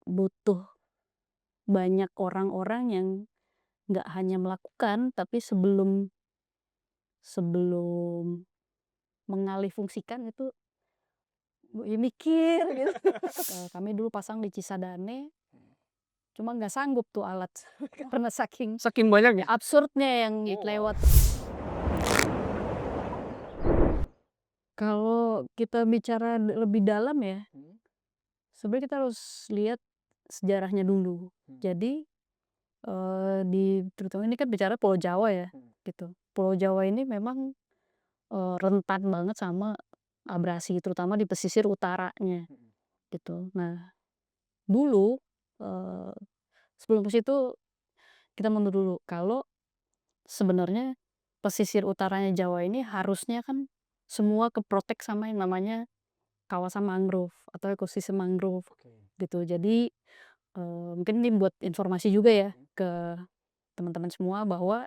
butuh banyak orang-orang yang nggak hanya melakukan, tapi sebelum sebelum mengalihfungsikan itu mikir gitu. Kami dulu pasang di Cisadane, cuma nggak sanggup tuh alat karena saking Saking banyaknya? absurdnya yang Oh, wow. lewat. Kalau kita bicara lebih dalam ya, Hmm. sebenarnya kita harus lihat sejarahnya dulu. Hmm. Jadi, terutama ini kan bicara Pulau Jawa ya, Hmm. gitu. Pulau Jawa ini memang, rentan banget sama abrasi, terutama di pesisir utaranya, Hmm. gitu. Nah, dulu, eee, sebelum ke situ kita mundur dulu, kalau sebenarnya pesisir utaranya Jawa ini harusnya kan semua keprotek sama yang namanya kawasan mangrove atau ekosistem mangrove, Oke. gitu. Jadi, mungkin ini buat informasi juga ya Hmm. ke teman-teman semua bahwa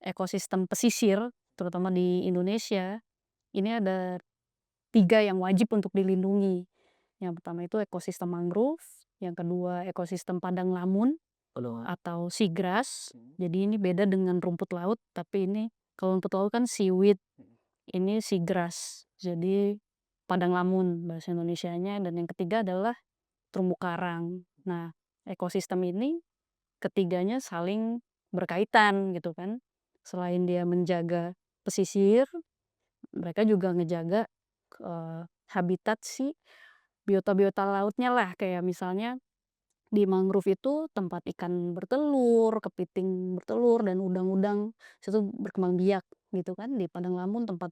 ekosistem pesisir, terutama di Indonesia, ini ada 3 yang wajib untuk dilindungi. Yang pertama itu ekosistem mangrove, yang kedua ekosistem padang lamun Waduh. atau seagrass. Hmm. Jadi ini beda dengan rumput laut, tapi ini kalau rumput laut kan seaweed, Hmm. ini seagrass. Jadi padang lamun bahasa Indonesianya, dan yang ketiga adalah terumbu karang. Nah, ekosistem ini ketiganya saling berkaitan gitu kan. Selain dia menjaga pesisir, mereka juga ngejaga, habitat si biota-biota lautnya lah. Kayak misalnya di mangrove itu tempat ikan bertelur, kepiting bertelur, dan udang-udang situ berkembang biak gitu kan. Di padang lamun tempat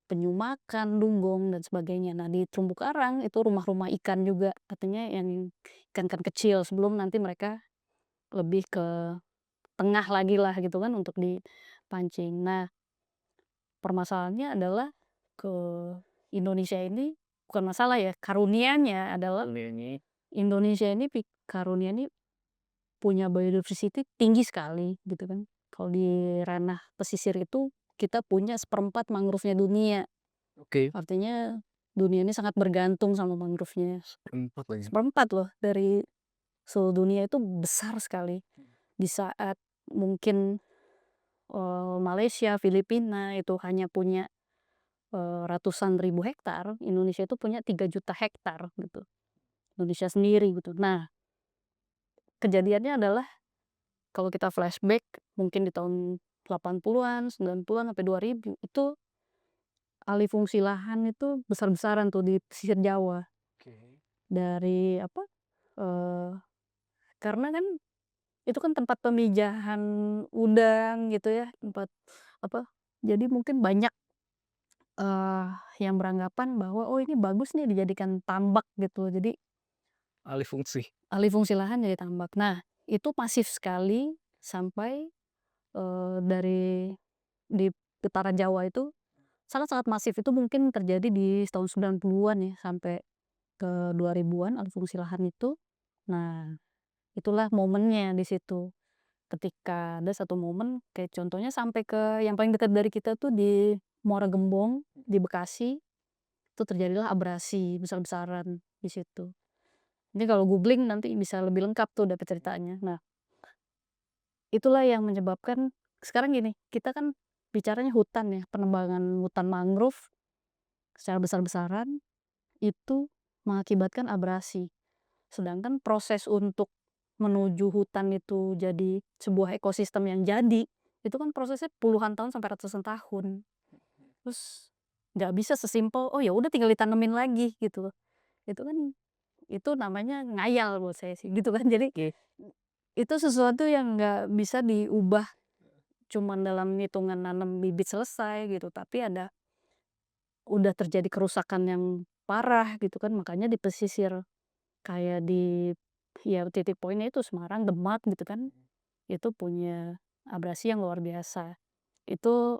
penyu makan, dugong, dan sebagainya. Nah, di terumbu karang itu rumah-rumah ikan juga, katanya yang ikan-ikan kecil sebelum nanti mereka lebih ke tengah lagi lah gitu kan untuk dipancing. Nah, permasalahannya adalah ke Indonesia ini bukan masalah ya, karunianya adalah Ini. Indonesia ini karunia ini punya biodiversity tinggi sekali gitu kan. Kalau di ranah pesisir itu kita punya seperempat mangrove-nya dunia. Oke. Artinya dunia ini sangat bergantung sama mangrove-nya. Seperempat lagi. Seperempat loh dari seluruh dunia, itu besar sekali. Hmm. Di saat mungkin, Malaysia, Filipina itu hanya punya, ratusan ribu hektar, Indonesia itu punya 3 juta hektar gitu. Indonesia sendiri gitu. Nah, kejadiannya adalah kalau kita flashback mungkin di tahun 80-an, 90-an sampai 2000 itu alih fungsi lahan itu besar-besaran tuh di pesisir Jawa. Oke. Dari apa, karena kan itu kan tempat pemijahan udang gitu ya, tempat apa, jadi mungkin banyak, yang beranggapan bahwa, "Oh, ini bagus nih dijadikan tambak," gitu. Jadi Alih fungsi. alih fungsi lahan jadi tambak. Nah, itu masif sekali sampai, dari di utara Jawa itu sangat-sangat masif. Itu mungkin terjadi di tahun 90-an ya, sampai ke 2000-an alih fungsi lahan itu. Nah, itulah momennya di situ. Ketika ada satu momen kayak contohnya sampai ke yang paling dekat dari kita tuh di Muara Gembong, di Bekasi, itu terjadilah abrasi besar-besaran di situ. Ini kalau googling nanti bisa lebih lengkap tuh dapat ceritanya. Nah, itulah yang menyebabkan sekarang gini, kita kan bicaranya hutan ya, penebangan hutan mangrove secara besar-besaran itu mengakibatkan abrasi. Sedangkan proses untuk menuju hutan itu jadi sebuah ekosistem yang jadi, itu kan prosesnya puluhan tahun sampai ratusan tahun. Terus nggak bisa sesimpel, "Oh, ya udah tinggal ditanemin lagi," gitu. Itu kan itu namanya ngayal buat saya sih gitu kan. Jadi Oke. itu sesuatu yang nggak bisa diubah cuman dalam hitungan nanam bibit selesai gitu, tapi udah terjadi kerusakan yang parah gitu kan. Makanya di pesisir kayak di ya titik poinnya itu Semarang, Demak gitu kan, itu punya abrasi yang luar biasa. Itu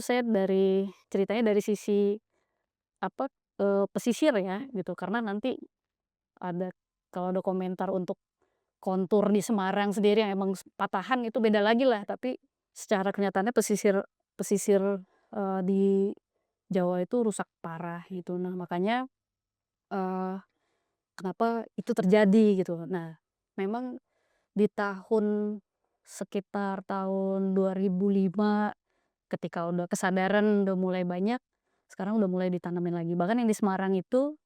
saya dari ceritanya dari sisi apa, pesisir ya gitu, karena nanti ada kalau ada komentar untuk kontur di Semarang sendiri yang emang patahan itu beda lagi lah, tapi secara kenyataannya pesisir pesisir, di Jawa itu rusak parah gitu. Nah, makanya, eee, kenapa itu terjadi gitu. Nah, memang di tahun sekitar tahun 2005 ketika udah kesadaran udah mulai banyak, sekarang udah mulai ditanamin lagi. Bahkan yang di Semarang itu,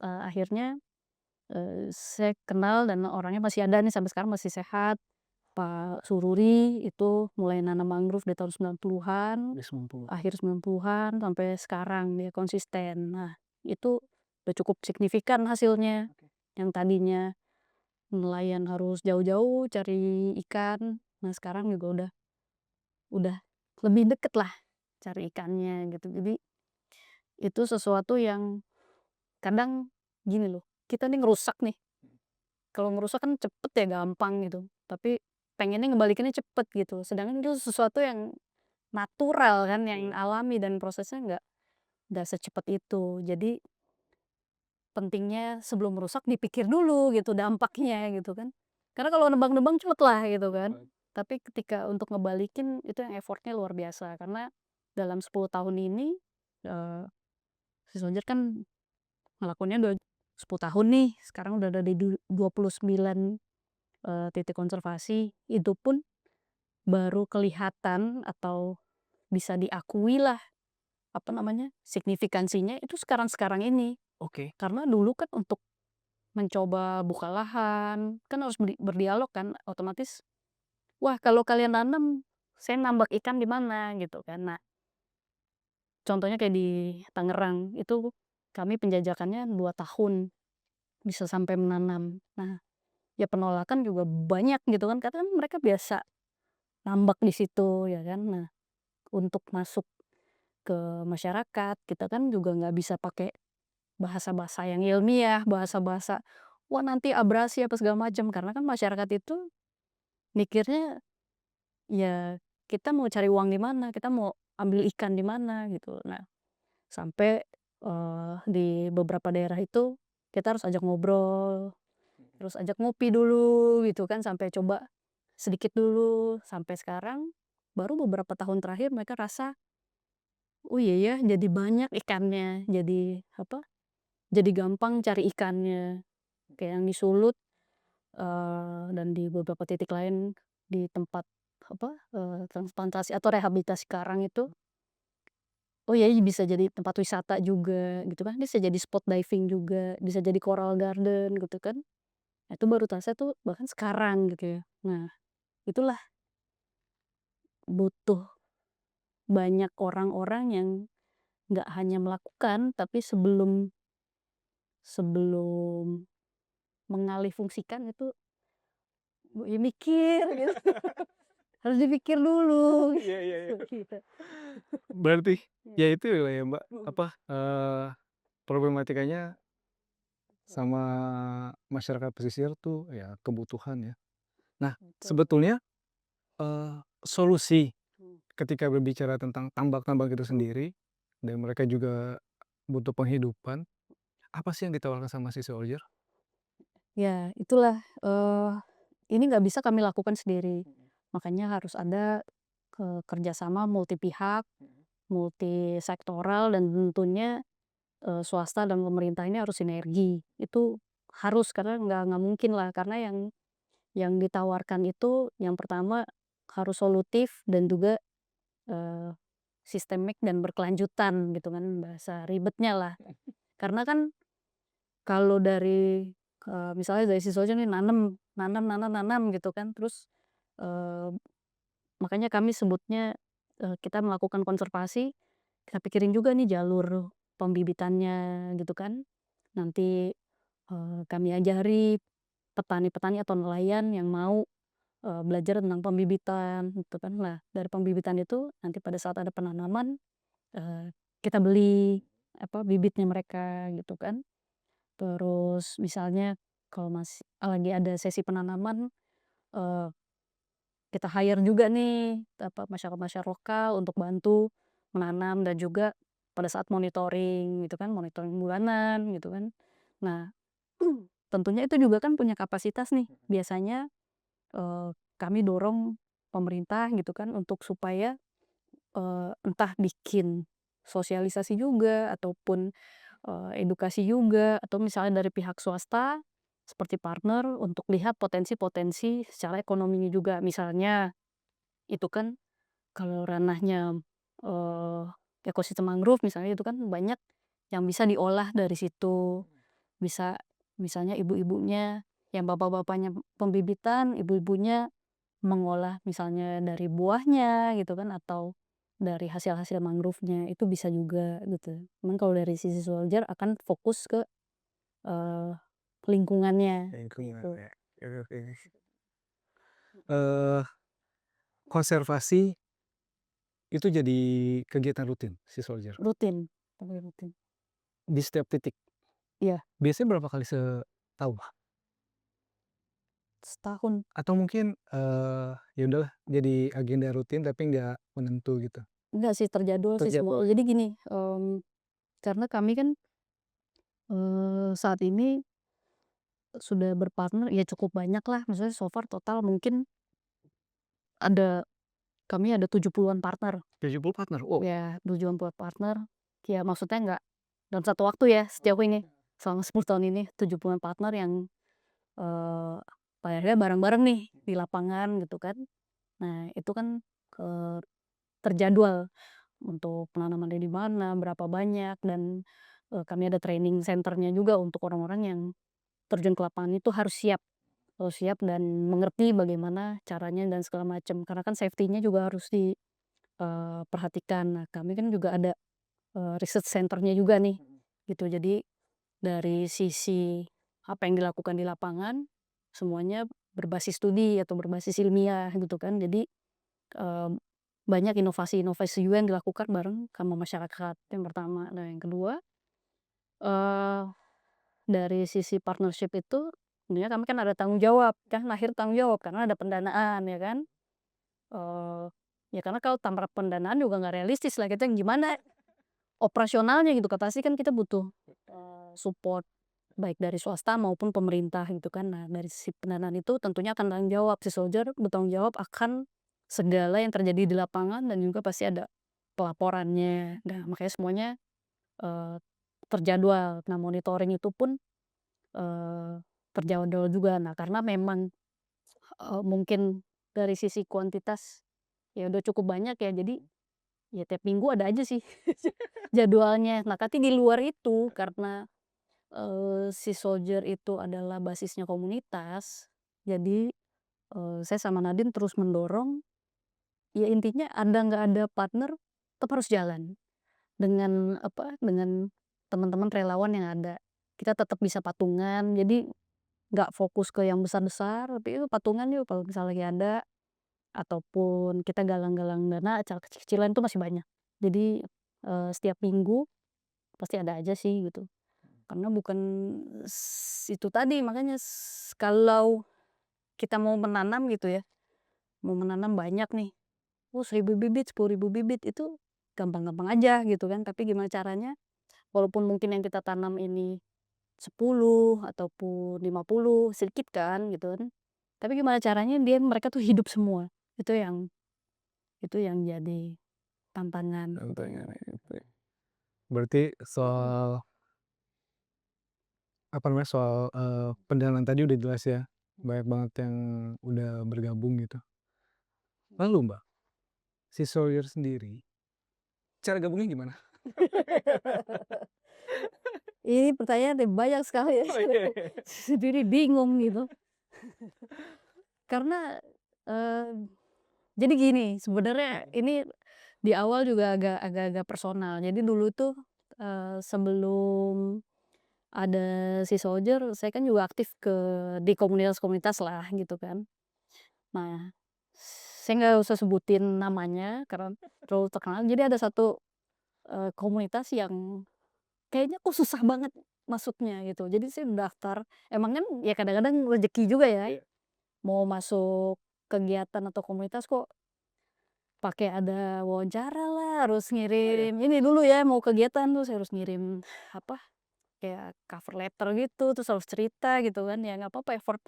akhirnya, saya kenal dan orangnya masih ada nih sampai sekarang masih sehat, Pak Sururi itu mulai nanam mangrove di tahun 90-an, Udah 90. akhir 90-an sampai sekarang dia konsisten. Nah, itu udah cukup signifikan hasilnya. Oke. Yang tadinya nelayan harus jauh-jauh cari ikan, nah sekarang juga udah lebih deket lah cari ikannya gitu. Jadi itu sesuatu yang kadang gini loh, kita nih ngerusak nih, kalau ngerusak kan cepet ya gampang gitu, tapi pengennya ngembalikinnya cepet gitu, sedangkan itu sesuatu yang natural kan, yang Betul. alami dan prosesnya nggak secepat itu. Jadi pentingnya sebelum merusak dipikir dulu gitu dampaknya gitu kan. Karena kalau nebang-nebang cepet lah gitu kan. Cepet. Tapi ketika untuk ngebalikin itu yang effortnya luar biasa karena dalam 10 tahun ini, eee, si Soldier kan ngelakuinnya udah 10 tahun nih, sekarang udah ada di 29, titik konservasi. Itu pun baru kelihatan atau bisa diakui lah, apa namanya, signifikansinya itu sekarang-sekarang ini. Oke. Karena dulu kan untuk mencoba buka lahan, kan harus berdialog kan, otomatis, "Wah kalau kalian nanam, saya nambak ikan di mana?" Gitu kan. Nah, contohnya kayak di Tangerang, itu kami penjajakannya 2 tahun bisa sampai menanam. Nah, ya penolakan juga banyak gitu kan, karena kan mereka biasa nambak di situ ya kan. Nah, untuk masuk ke masyarakat, kita kan juga nggak bisa pakai bahasa-bahasa yang ilmiah, bahasa-bahasa, "Wah nanti abrasi apa segala macam," karena kan masyarakat itu mikirnya, ya kita mau cari uang di mana, kita mau ambil ikan di mana gitu. Nah, sampai, di beberapa daerah itu kita harus ajak ngobrol, terus ajak ngopi dulu gitu kan, sampai coba sedikit dulu, sampai sekarang baru beberapa tahun terakhir mereka rasa, "Oh iya ya jadi banyak ikannya, jadi apa, jadi gampang cari ikannya." Kayak yang di Sulut, dan di beberapa titik lain di tempat apa, transplantasi atau rehabilitasi karang itu, oh ya bisa jadi tempat wisata juga gitu kan, bisa jadi spot diving juga, bisa jadi coral garden gitu kan. Nah itu baru terasa tuh bahkan sekarang gitu ya. Nah itulah butuh banyak orang-orang yang nggak hanya melakukan, tapi sebelum sebelum mengalihfungsikan itu, ya mikir gitu, harus dipikir dulu Iya, iya, iya. gitu. Berarti, ya Iya. itu ya Mbak, Mhm. apa, problematikanya sama masyarakat pesisir tuh ya kebutuhan ya. Nah, Betul. sebetulnya, solusi Mmm. ketika berbicara tentang tambak-tambak itu sendiri, dan mereka juga butuh penghidupan, apa sih yang ditawarkan sama si Soldier? Ya itulah, ini nggak bisa kami lakukan sendiri, Mhm, makanya harus ada, kerjasama multi pihak, mhm. multisektoral dan tentunya, swasta dan pemerintah ini harus sinergi. Itu harus karena nggak mungkin lah karena yang ditawarkan itu yang pertama harus solutif dan juga, eee, sistemik dan berkelanjutan gitu kan bahasa ribetnya lah. Karena kan kalau dari, misalnya dari siswa aja nih nanam nanam nanam nanam gitu kan terus, eee, makanya kami sebutnya, kita melakukan konservasi, kita pikirin juga nih jalur pembibitannya gitu kan. Nanti, kami ajari petani-petani atau nelayan yang mau, belajar tentang pembibitan gitu kan. Nah dari pembibitan itu nanti pada saat ada penanaman, kita beli apa bibitnya mereka gitu kan. Terus misalnya kalau lagi ada sesi penanaman, eee, kita hire juga nih, apa, masyarakat-masyarakat lokal untuk bantu menanam dan juga pada saat monitoring gitu kan, monitoring bulanan gitu kan. Nah, tentunya itu juga kan punya kapasitas nih. Biasanya, kami dorong pemerintah gitu kan untuk supaya, entah bikin sosialisasi juga ataupun edukasi juga atau misalnya dari pihak swasta seperti partner untuk lihat potensi-potensi secara ekonominya juga. Misalnya itu kan kalau ranahnya, eee, ekosistem mangrove misalnya itu kan banyak yang bisa diolah dari situ. Bisa misalnya ibu-ibunya yang bapak-bapaknya pembibitan, ibu-ibunya mengolah misalnya dari buahnya gitu kan atau dari hasil-hasil mangrove-nya, itu bisa juga gitu. Cuman kalau dari sisi soldier akan fokus ke, eee, lingkungannya Lingkungan gitu. ya. Oke oke. Eee, konservasi itu jadi kegiatan rutin si Soldier? Rutin, tapi rutin. Di setiap titik? Iya, Biasanya berapa kali setahun? setahun. Atau mungkin, ya udahlah jadi agenda rutin tapi nggak menentu gitu? Enggak sih, terjadwal sih semua. Terjadwal ya? Jadi gini, karena kami kan, saat ini sudah berpartner ya cukup banyak lah, maksudnya so far total mungkin ada kami ada 70-an partner. 70 partner? Wow. Ya, 70-an partner, ya maksudnya nggak dalam satu waktu ya, sejauh ini. Selama 10 tahun ini 70-an partner yang, eee, akhirnya bareng-bareng nih di lapangan gitu kan. Nah itu kan, eee, terjadwal untuk penanamannya di mana, berapa banyak, dan, kami ada training center-nya juga untuk orang-orang yang terjun ke lapangan itu harus siap dan mengerti bagaimana caranya dan segala macam. Karena kan safety-nya juga harus perhatikan. Nah kami kan juga ada research center-nya juga nih, gitu. Jadi dari sisi apa yang dilakukan di lapangan, semuanya berbasis studi atau berbasis ilmiah gitu kan. Jadi, eee, banyak inovasi-inovasi juga yang dilakukan bareng sama masyarakat, yang pertama. Nah yang kedua, eee, dari sisi partnership itu sebenarnya kami kan ada tanggung jawab, kan lahir tanggung jawab karena ada pendanaan ya kan. Eee, ya karena kalau tanpa pendanaan juga nggak realistis lah kita gimana operasionalnya gitu kan, pasti kan kita butuh, support baik dari swasta maupun pemerintah gitu kan. Nah dari sisi pendanaan itu tentunya akan tanggung jawab, si soldier bertanggung jawab akan segala yang terjadi di lapangan dan juga pasti ada pelaporannya. Nah makanya semuanya, eee, terjadwal. Nah monitoring itu pun, eee, terjadwal juga. Nah karena memang, mungkin dari sisi kuantitas ya udah cukup banyak ya, jadi ya tiap minggu ada aja sih jadwalnya. Nah tapi di luar itu karena, si soldier itu adalah basisnya komunitas, jadi, saya sama Nadine terus mendorong, ya intinya ada nggak ada partner tetap harus jalan. Dengan apa, dengan teman-teman relawan yang ada. Kita tetap bisa patungan, jadi nggak fokus ke yang besar-besar, tapi itu patungan yuk kalau misalnya lagi ada, ataupun kita galang-galang dana acara kecil-kecilan itu masih banyak. Jadi, setiap minggu pasti ada aja sih gitu. Karena bukan itu tadi makanya kalau kita mau menanam gitu ya, mau menanam banyak nih, oh 1.000 bibit, 10.000 bibit itu gampang-gampang aja gitu kan, tapi gimana caranya walaupun mungkin yang kita tanam ini 10 ataupun 50 sedikit kan gitu kan, tapi gimana caranya mereka tuh hidup semua, itu yang itu yang jadi tantangan. Contohnya itu. Berarti soal, apa namanya, soal, pendanaan tadi udah jelas ya, banyak banget yang udah bergabung gitu. Lalu Mbak, si Soldier sendiri, cara gabungnya gimana? Ini pertanyaan yang banyak sekali ya, Oh iya iya. sendiri bingung gitu. Karena, eee, jadi gini, sebenarnya ini di awal juga agak-agak personal. Jadi dulu tuh, sebelum ada si soldier, saya kan juga aktif di komunitas-komunitas lah gitu kan. Nah, saya nggak usah sebutin namanya karena terlalu terkenal. Jadi ada satu, komunitas yang kayaknya kok susah banget masuknya gitu. Jadi saya daftar, emang kan ya kadang-kadang rezeki juga ya, Iya. mau masuk kegiatan atau komunitas kok pakai ada wawancara lah, harus Oh iya? ngirim ini dulu ya, mau kegiatan tuh saya harus ngirim, apa, kayak cover letter gitu, terus harus cerita gitu kan, ya nggak apa-apa effort,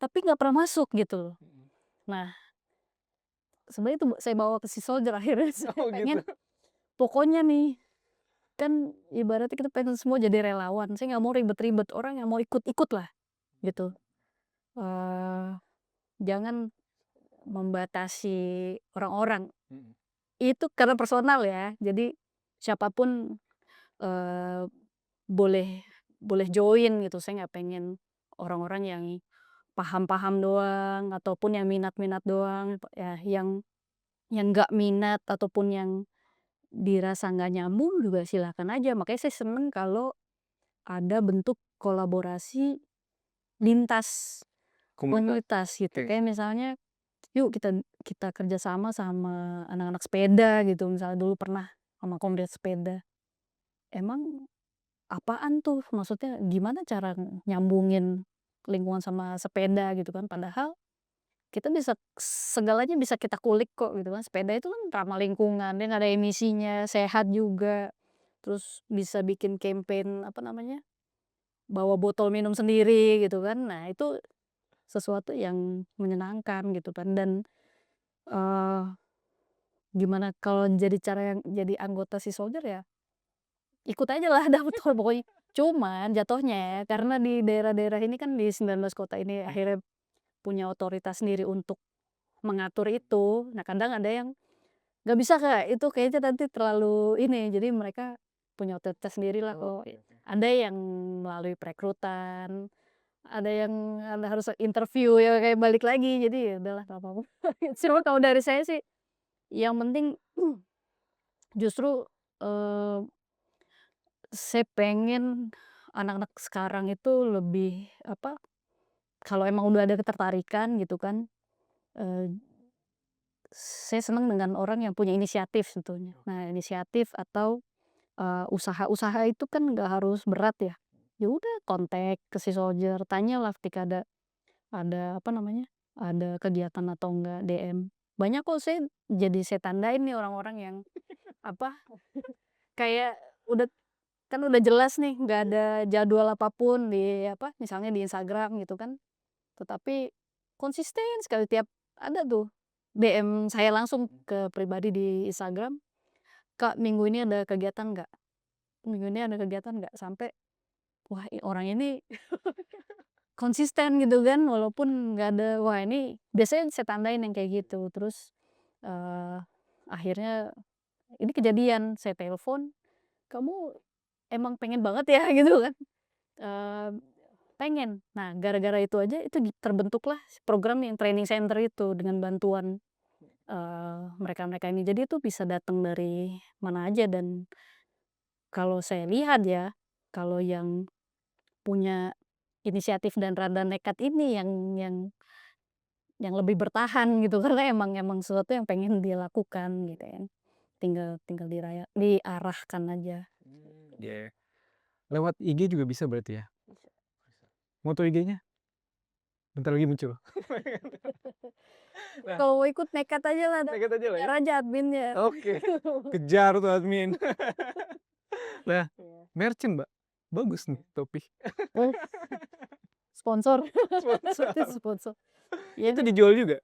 tapi nggak pernah masuk gitu loh. Mhm. Nah, sebenarnya itu saya bawa ke si soldier akhirnya saya Oh gitu? pengen pokoknya nih kan ibaratnya kita pengen semua jadi relawan, saya nggak mau ribet-ribet, orang yang mau ikut-ikut lah, gitu. Eee, Jangan membatasi orang-orang, Mhm. itu karena personal ya, jadi siapapun eee, boleh boleh join gitu, saya nggak pengen orang-orang yang paham-paham doang, ataupun yang minat-minat doang, ya yang nggak minat ataupun yang dirasa nggak nyambung juga silakan aja. Makanya saya seneng kalau ada bentuk kolaborasi lintas komunitas gitu. Oke. Kayak misalnya, yuk kita kita kerja sama sama anak-anak sepeda gitu, misalnya dulu pernah sama komunitas sepeda. Emang apaan tuh? Maksudnya gimana cara nyambungin lingkungan sama sepeda gitu kan, padahal kita bisa segalanya bisa kita kulik kok gitu kan. Sepeda itu kan ramah lingkungan, dia nggak ada emisinya, sehat juga, terus bisa bikin campaign apa namanya, bawa botol minum sendiri gitu kan. Nah itu sesuatu yang menyenangkan gitu kan dan, eee, gimana kalau jadi cara yang jadi anggota Sea Soldier ya, ikut aja lah dapet pokoknya. Cuman jatuhnya ya, karena di daerah-daerah ini kan di 19 kota ini akhirnya punya otoritas sendiri untuk mengatur itu. Nah kadang ada yang nggak bisa Kak, itu kayaknya nanti terlalu ini, jadi mereka punya otoritas sendiri lah Oh, kok. oke oke. Ada yang melalui perekrutan, ada yang harus interview ya kayak balik lagi, jadi ya udahlah nggak apa-apa. Cuma kalau dari saya sih, yang penting justru, eee, saya pengen anak-anak sekarang itu lebih apa, kalau emang udah ada ketertarikan gitu kan, eee, saya senang dengan orang yang punya inisiatif sebetulnya. Nah inisiatif atau usaha-usaha itu kan nggak harus berat ya. Ya udah kontak ke si Soldier, tanyalah ketika ada apa namanya, ada kegiatan atau enggak, DM. Banyak kok saya tandain nih orang-orang yang apa, kayak udah kan udah jelas nih nggak ada jadwal apapun di apa, misalnya di Instagram gitu kan, tetapi konsisten sekali tiap ada tuh DM saya langsung ke pribadi di Instagram, "Kak, minggu ini ada kegiatan nggak? Minggu ini ada kegiatan nggak?" Sampai wah, orang ini konsisten gitu kan, walaupun nggak ada wah ini biasanya saya tandain yang kayak gitu. Terus, eee, akhirnya ini kejadian, saya telepon, "Kamu emang pengen banget ya?" Gitu kan, eee, pengen. Nah, gara-gara itu aja itu terbentuklah program yang training center itu dengan bantuan, mereka-mereka ini. Jadi itu bisa datang dari mana aja dan kalau saya lihat ya, kalau yang punya inisiatif dan rada nekat ini yang lebih bertahan gitu karena emang emang sesuatu yang pengen dia lakukan gitu kan. Tinggal tinggal diarahkan aja. Iya. Lewat IG juga bisa berarti ya? Mau tahu IG-nya? Bentar lagi muncul. Nah, Kalau mau ikut nekat aja lah, nekat aja lah kejar ya? aja adminnya. Oke, kejar tuh admin. Nah, Iya. merchant, Mbak, bagus nih topi. Oh, sponsor. Maksudnya Sponsor. sponsor. Ya Itu ini dijual juga?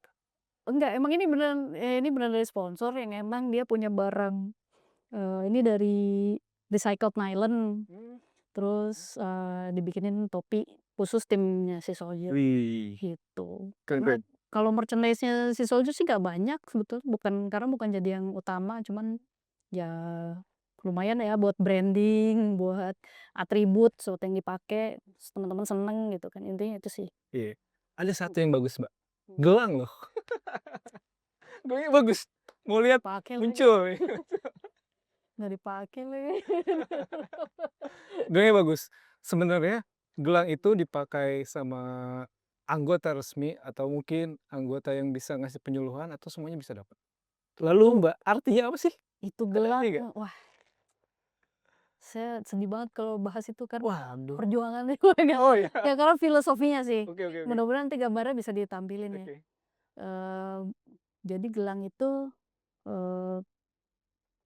enggak, emang ini beneran dari sponsor yang emang dia punya barang, ini dari recycled nylon. Mmm. Terus, dibikinin topi khusus timnya si Soldier, Wih, gitu. keren Karena keren. kalau merchandise-nya si Soldier sih nggak banyak sebetulnya, karena bukan jadi yang utama, cuman ya lumayan ya buat branding, buat atribut, sesuatu yang dipakai, terus teman-teman seneng gitu kan, intinya itu sih. Iya. Ada satu yang bagus, Mbak, Mhm. gelang loh. Gelangnya bagus, mau lihat Dipakai lagi, muncul nih. nggak dipakai lagi. Gelangnya bagus. Sebenarnya gelang itu dipakai sama anggota resmi atau mungkin anggota yang bisa ngasih penyuluhan atau semuanya bisa dapat? Lalu, Itu Mbak, artinya apa sih? itu Ada gelang, artinya nggak? wah saya sedih banget kalau bahas itu karena Waduh. perjuangannya enggak, Oh ya. ya karena filosofinya sih. Oke oke oke. Mudah-mudahan nanti gambarnya bisa ditampilin ya. Oke. Eee, jadi gelang itu, eee,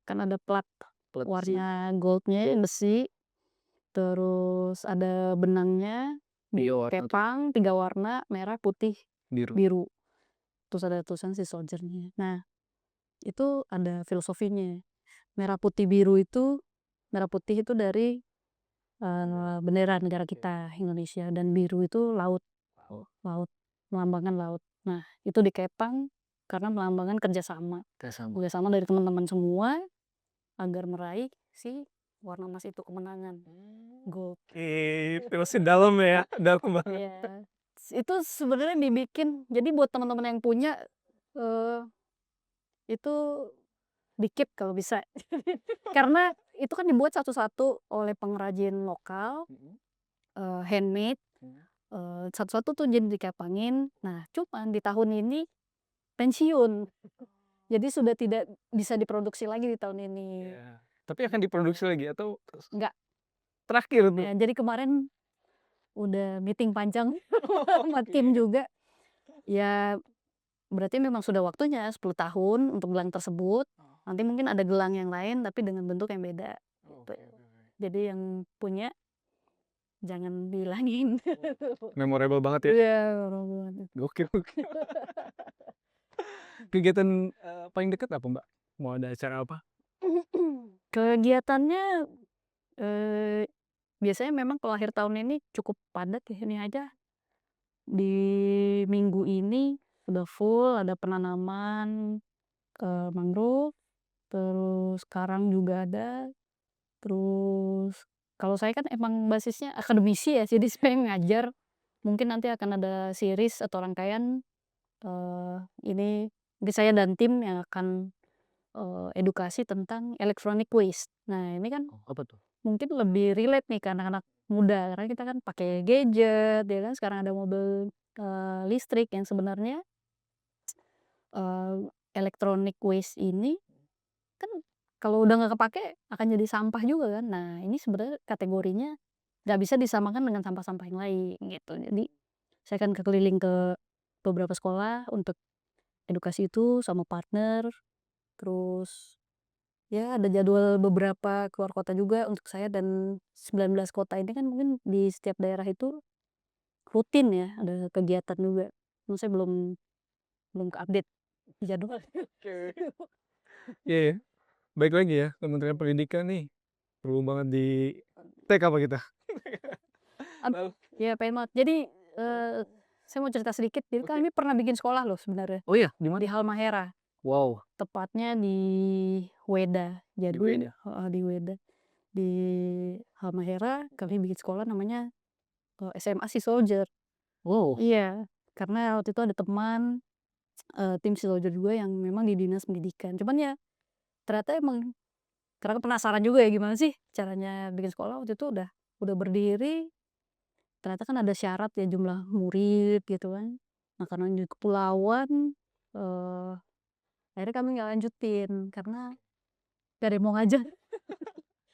kan ada plat Plat besi. warna gold-nya besi, terus ada benangnya, 3 warna tuh, kepang 3 warna, merah, putih, biru. biru. Terus ada tulisan si Soldier-nya. Nah, itu ada filosofinya. Merah, putih, biru itu merah putih itu dari, bendera negara kita Indonesia, dan biru itu laut, Oh, laut, melambangkan laut. Nah, itu dikepang karena melambangkan kerjasama sama. kerjasama dari teman-teman semua agar meraih si warna emas itu, kemenangan, gold. Terusnya dalam ya, dalam banget. Iya, itu sebenarnya dibikin jadi buat teman-teman yang punya, eee, itu di-keep kalau bisa. Karena itu kan dibuat satu-satu oleh pengrajin lokal, Mhm, handmade, mhm. satu-satu tuh jadi dikepangin. Nah, cuman di tahun ini pensiun, jadi sudah tidak bisa diproduksi lagi di tahun ini. Iya. Tapi akan diproduksi lagi atau Enggak, terakhir tuh? jadi kemarin udah meeting panjang sama tim Oke. juga, ya berarti memang sudah waktunya 10 tahun untuk gelang tersebut. Oh, Nanti mungkin ada gelang yang lain tapi dengan bentuk yang beda, gitu. oke oke oke. Jadi yang punya jangan dihilangin. Memorable banget ya? Iya, parah banget. Gokil gokil. Kegiatan, paling dekat apa, Mbak? Mau ada acara apa? Kegiatannya, eee, biasanya memang kalau akhir tahun ini cukup padat ya, ini aja di minggu ini udah full, ada penanaman, mangrove, terus karang juga ada, terus kalau saya kan emang basisnya akademisi ya, jadi saya ngajar, mungkin nanti akan ada series atau rangkaian, ini mungkin saya dan tim yang akan, edukasi tentang electronic waste. Nah, ini kan Oh, apa tuh? mungkin lebih relate nih ke anak-anak muda, karena kita kan pakai gadget, ya kan, sekarang ada mobil, listrik yang sebenarnya, eee, electronic waste ini kan kalau udah nggak kepake akan jadi sampah juga kan. Nah, ini sebenarnya kategorinya nggak bisa disamakan dengan sampah-sampah yang lain, gitu. Jadi, saya akan keliling ke beberapa sekolah untuk edukasi itu sama partner, terus ya ada jadwal beberapa keluar kota juga untuk saya, dan 19 kota ini kan mungkin di setiap daerah itu rutin ya, ada kegiatan juga. Cuma saya belum belum ke-update jadwal. Oke. Iya ya, balik lagi ya, Kementerian Pendidikan nih, perlu banget di-tag apa kita? Lalu Ya pengen banget. Jadi, saya mau cerita sedikit, jadi oke. kami pernah bikin sekolah loh sebenarnya, Oh iya, di di mana? Halmahera, Wow, tepatnya di Weda. di Jadi Beda. heeh, di Weda. Di Halmahera kami bikin sekolah namanya, SMA Sea Soldier. Wow, Iya, karena waktu itu ada teman, tim Sea Soldier juga yang memang di dinas pendidikan. Cuman ya ternyata emang karena penasaran juga ya gimana sih caranya bikin sekolah, waktu itu udah berdiri. Ternyata kan ada syarat ya jumlah murid gitu kan. Nah, karena di kepulauan, eee, akhirnya kami nggak lanjutin karena gak ada yang mau ngajar.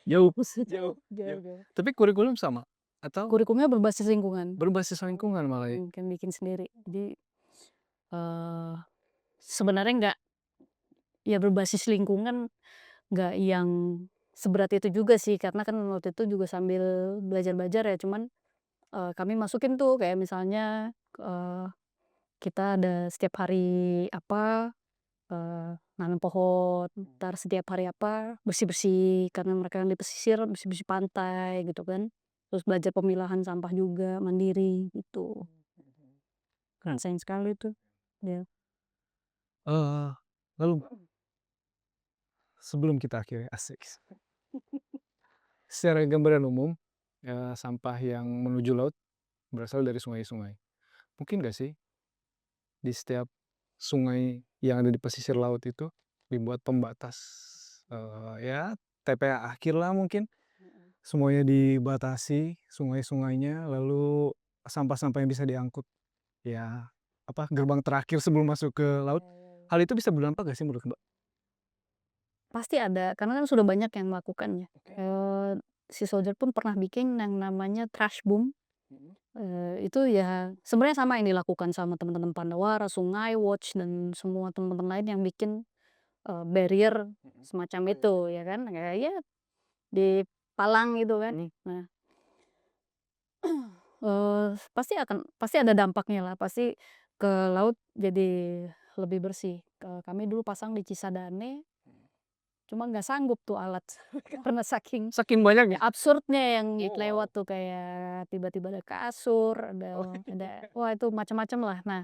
jauh Maksudnya jauh jauh. jauh-jauh. Tapi kurikulum sama? Atau Kurikulumnya berbasis lingkungan, berbasis lingkungan malah ya? kan bikin sendiri. Jadi, eee, sebenarnya nggak ya berbasis lingkungan nggak yang seberat itu juga sih, karena kan waktu itu juga sambil belajar-belajar ya, cuman, kami masukin tuh kayak misalnya, kita ada setiap hari apa, nanam pohon, entar setiap hari apa, bersih-bersih karena mereka yang di pesisir, bersih-bersih pantai gitu kan. Terus belajar pemilahan sampah juga mandiri gitu. Ngerasain sekali tuh, ya. Eee, lalu sebelum kita akhiri, asik. Secara gambaran umum, sampah yang menuju laut berasal dari sungai-sungai. Mungkin nggak sih di setiap sungai yang ada di pesisir laut itu dibuat pembatas, ya TPA akhir lah mungkin, semuanya dibatasi sungai-sungainya, lalu sampah-sampah yang bisa diangkut, ya apa, gerbang terakhir sebelum masuk ke laut. Hal itu bisa berdampak nggak sih menurut Mbak? Pasti ada, karena kan sudah banyak yang melakukannya. Oke. Sea Soldier pun pernah bikin yang namanya trash boom, Mhm. itu ya sebenarnya sama yang dilakukan sama teman-teman Pandawara, Sungai Watch, dan semua teman-teman lain yang bikin, barrier Mhm. semacam Oh iya itu iya. ya kan, kayak ya di palang gitu kan. Mhm. Nah, pasti ada dampaknya lah, pasti ke laut jadi lebih bersih. Kami dulu pasang di Cisadane, cuma nggak sanggup tuh alat karena saking Saking banyaknya? absurdnya yang Oh, wow. lewat tuh, kayak tiba-tiba ada kasur, Oh. ada wah itu macam-macam lah. Nah,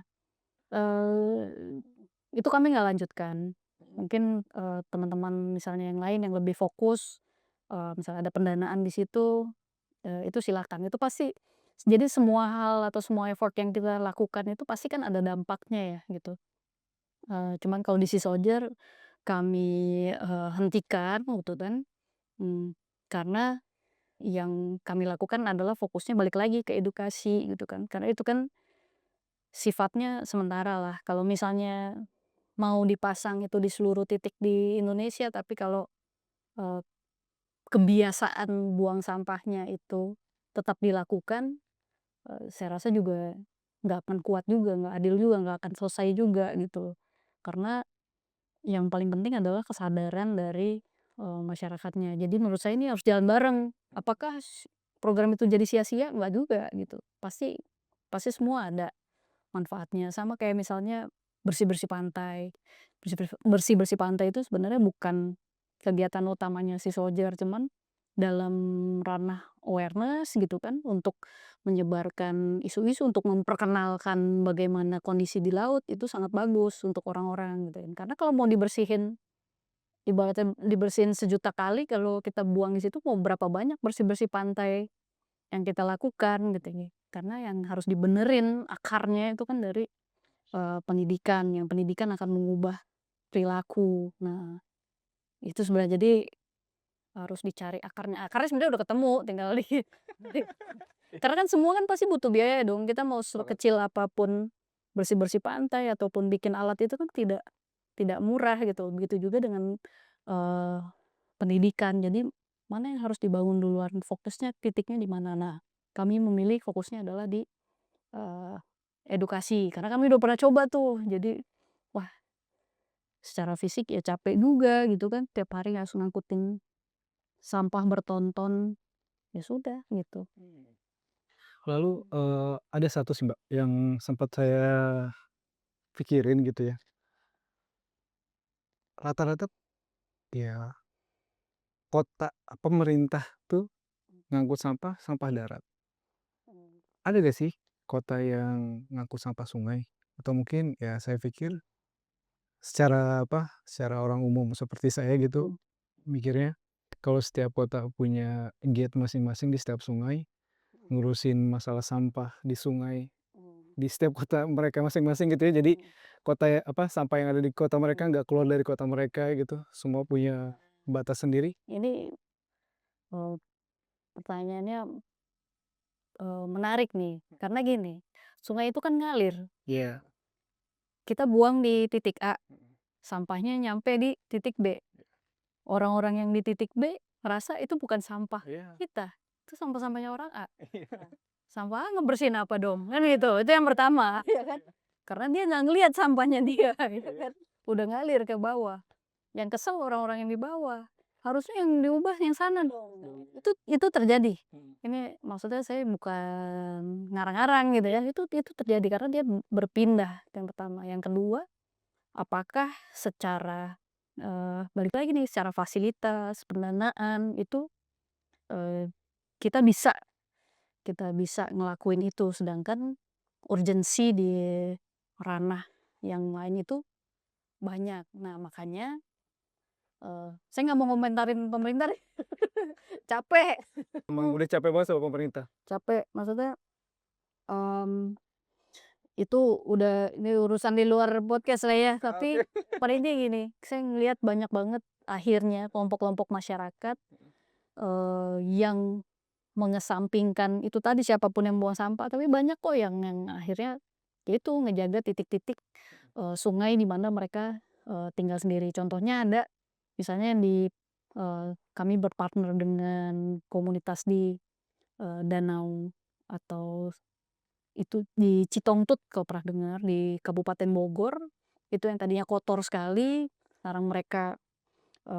itu kami nggak lanjutkan. Mungkin, teman-teman misalnya yang lain yang lebih fokus, misalnya ada pendanaan di situ, itu silakan. Itu pasti jadi semua hal atau semua effort yang kita lakukan itu pasti kan ada dampaknya ya, gitu. Cuman kalau di Sea Soldier kami, hentikan waktu kan, karena yang kami lakukan adalah fokusnya balik lagi ke edukasi gitu kan. Karena itu kan sifatnya sementara lah. Kalau misalnya mau dipasang itu di seluruh titik di Indonesia, tapi kalau, eee, kebiasaan buang sampahnya itu tetap dilakukan, saya rasa juga nggak akan kuat juga, nggak adil juga, nggak akan selesai juga gitu loh. Karena yang paling penting adalah kesadaran dari, masyarakatnya. Jadi menurut saya ini harus jalan bareng. Apakah program itu jadi sia-sia? Nggak juga gitu. Pasti pasti semua ada manfaatnya. Sama kayak misalnya bersih-bersih pantai. Bersih-bersih pantai itu sebenarnya bukan kegiatan utamanya si Soldier, cuman dalam ranah awareness gitu kan, untuk menyebarkan isu-isu, untuk memperkenalkan bagaimana kondisi di laut, itu sangat bagus untuk orang-orang gitu kan. Karena kalau mau dibersihin, ibaratnya dibersihin 1.000.000 kali, kalau kita buang di situ mau berapa banyak bersih-bersih pantai yang kita lakukan gitu ya. Karena yang harus dibenerin akarnya itu kan dari, pendidikan, yang pendidikan akan mengubah perilaku. Nah, itu sebenarnya jadi harus dicari akarnya. Akarnya sebenarnya udah ketemu, tinggal di karena kan semua kan pasti butuh biaya dong. Kita mau Banget. sekecil apapun bersih-bersih pantai ataupun bikin alat itu kan tidak tidak murah gitu. Begitu juga dengan, eee, pendidikan. Jadi mana yang harus dibangun duluan, fokusnya titiknya di mana. Nah, kami memilih fokusnya adalah di, eee, edukasi. Karena kami udah pernah coba tuh. Jadi, wah secara fisik ya capek juga gitu kan, tiap hari harus ngangkutin sampah bertonton, ya sudah gitu. Lalu, ada satu sih, Mbak, yang sempat saya pikirin gitu ya. Rata-rata ya kota, pemerintah tuh ngangkut sampah, sampah darat. Ada gak sih kota yang ngangkut sampah sungai? Atau mungkin ya saya pikir secara apa, secara orang umum seperti saya gitu Mhm. mikirnya, kalau setiap kota punya gate masing-masing di setiap sungai, ngurusin masalah sampah di sungai, di setiap kota mereka masing-masing gitu ya. Jadi kota apa, sampah yang ada di kota mereka nggak keluar dari kota mereka gitu, semua punya batas sendiri. Ini, eee, pertanyaannya, menarik nih, karena gini, sungai itu kan ngalir, Iya. kita buang di titik A, sampahnya nyampe di titik B. Orang-orang yang di titik B ngerasa itu bukan sampah Iya. kita, itu sampah-sampahnya orang A. Iya. Sampah A ngebersihin apa dong? Kan gitu, itu yang pertama, ya kan? Karena dia nggak ngelihat sampahnya dia, gitu Iya. kan. Udah ngalir ke bawah. Yang kesel orang-orang yang di bawah. Harusnya yang diubah yang sana dong. Itu terjadi. Ini maksudnya saya bukan ngarang-ngarang gitu ya, itu terjadi karena dia berpindah, yang pertama. Yang kedua, apakah secara, balik lagi nih, secara fasilitas, pendanaan, itu, eee, kita bisa kita bisa ngelakuin itu, sedangkan urgensi di ranah yang lain itu banyak. Nah, makanya, saya nggak mau ngomentarin pemerintah deh, capek. Emang udah capek banget sama pemerintah. Capek, maksudnya, mmm, itu udah ini urusan di luar podcast lah ya, Ah, tapi oke. pada intinya gini, saya ngelihat banyak banget akhirnya kelompok-kelompok masyarakat, yang mengesampingkan itu tadi, siapapun yang buang sampah, tapi banyak kok yang akhirnya ya itu ngejaga titik-titik, sungai di mana mereka, tinggal sendiri. Contohnya ada misalnya yang di, kami berpartner dengan komunitas di, danau atau itu di Citongtut, kalau pernah dengar, di Kabupaten Bogor. Itu yang tadinya kotor sekali, sekarang mereka,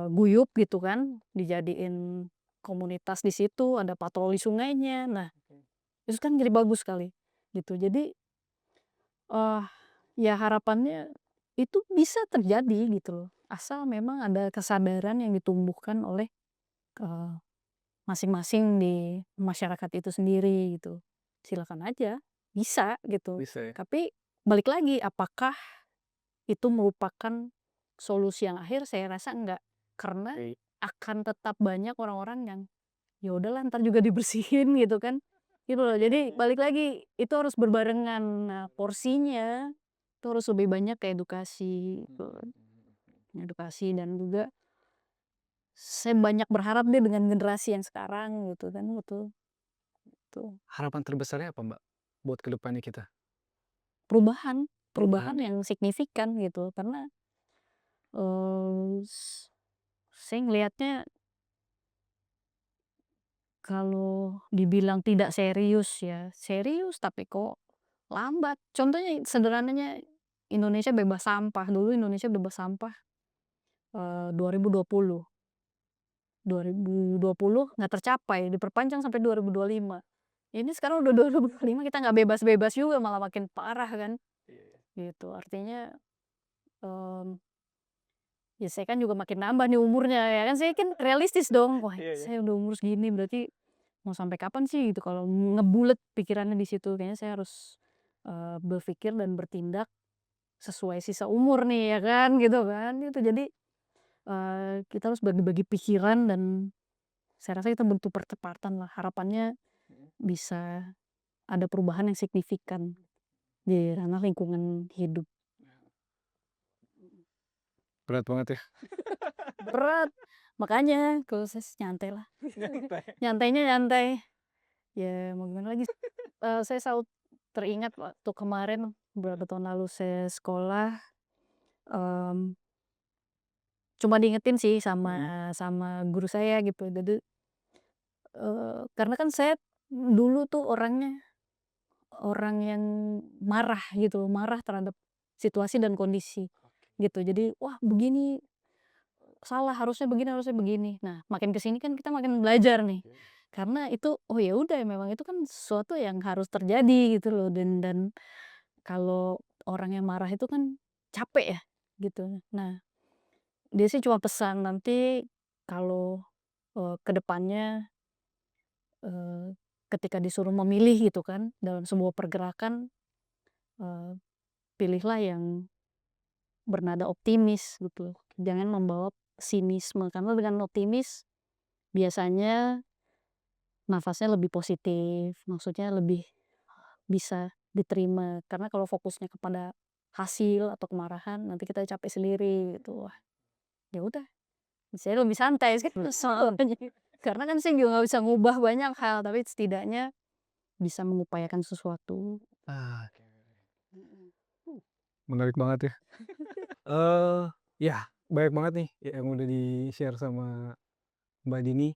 guyup gitu kan, dijadiin komunitas di situ, ada patroli sungainya. Nah, itu kan jadi bagus sekali, gitu. Jadi, ya harapannya itu bisa terjadi gitu loh. asal memang ada kesadaran yang ditumbuhkan oleh, eee, masing-masing di masyarakat itu sendiri gitu. Silakan aja, bisa gitu. Bisa ya? Tapi balik lagi, apakah itu merupakan solusi yang akhir? Saya rasa enggak. Karena Oke. akan tetap banyak orang-orang yang, ya udahlah entar juga dibersihin gitu kan. Gitu loh. Jadi balik lagi, itu harus berbarengan. Nah, porsinya itu harus lebih banyak ke edukasi gitu. Edukasi dan juga saya banyak berharap deh dengan generasi yang sekarang gitu kan, betul, tuh. Harapan terbesarnya apa, Mbak, buat ke depannya kita? Perubahan Perubahan perubahan ya? yang signifikan gitu karena, eee, saya ngelihatnya kalau dibilang tidak serius ya, serius tapi kok lambat. Contohnya sederhananya Indonesia bebas sampah, dulu Indonesia bebas sampah, 2020. 2020 nggak tercapai, diperpanjang sampai 2025. Ini sekarang udah 2025 kita nggak bebas-bebas juga, malah makin parah kan, Iya iya. gitu. Artinya, mmm, ya saya kan juga makin nambah nih umurnya ya kan, saya kan realistis dong, wah Iya iya. saya udah umur segini berarti mau sampai kapan sih gitu kalau ngebulet pikirannya di situ. Kayaknya saya harus, berpikir dan bertindak sesuai sisa umur nih ya kan, gitu kan. Itu jadi, kita harus bagi-bagi pikiran dan saya rasa kita butuh percepatan lah, harapannya Mhm. bisa ada perubahan yang signifikan di ranah lingkungan hidup. Berat banget ya. Berat, makanya kalau saya sih nyantai lah. Nyantai. Nyantainya nyantai, ya mau gimana lagi, saya selalu teringat waktu kemarin beberapa tahun lalu saya sekolah, mmm, cuma diingetin sih Mhm. sama sama guru saya gitu. Jadi, karena kan saya dulu tuh orangnya orang yang marah gitu, marah terhadap situasi dan kondisi, Oke. gitu. Jadi, "Wah begini, salah, harusnya begini." Nah, makin ke sini kan kita makin belajar nih, Iya. karena itu, oh ya udah memang itu kan sesuatu yang harus terjadi gitu loh dan kalau orang yang marah itu kan capek ya, gitu. Nah, dia sih cuma pesan, "Nanti kalau, ke depannya, eee, ketika disuruh memilih gitu kan dalam sebuah pergerakan, eee, pilihlah yang bernada optimis gitu, jangan membawa pesimisme, karena dengan optimis biasanya nafasnya lebih positif, maksudnya lebih bisa diterima. Karena kalau fokusnya kepada hasil atau kemarahan, nanti kita capek sendiri gitu. Wah, ya udah, saya lebih santai sih soalnya. Karena kan saya juga nggak bisa ngubah banyak hal, tapi setidaknya bisa mengupayakan sesuatu. Ah, oke. Mhm. Menarik banget ya. Eee, ya banyak banget nih yang udah di-share sama Mbak Dini.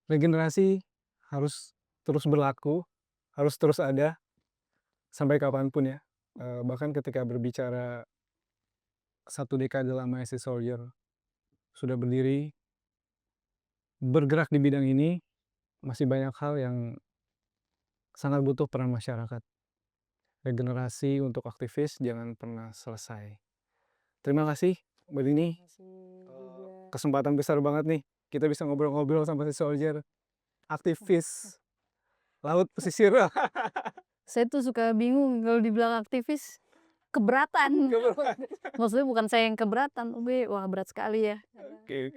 Regenerasi harus terus berlaku, harus terus ada sampai kapan pun ya. Bahkan ketika berbicara 1 dekade lama SC Soldier sudah berdiri, bergerak di bidang ini, masih banyak hal yang sangat butuh peran masyarakat. Regenerasi untuk aktivis jangan pernah selesai. Terima kasih Mbak Dini, Makasih juga. kesempatan besar banget nih kita bisa ngobrol-ngobrol sama si Soldier, aktivis laut pesisir. Saya tuh suka bingung kalau dibilang aktivis, keberatan. Maksudnya bukan saya yang keberatan, tapi wah berat sekali ya. Oke.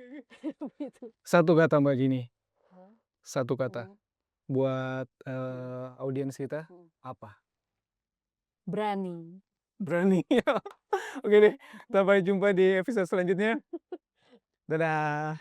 Gitu. Satu kata Mbak Dini, Hah? satu kata Mhm, buat, mhm, audiens kita, mhm. apa? Berani. Berani. Oke deh, sampai jumpa di episode selanjutnya. Dadah.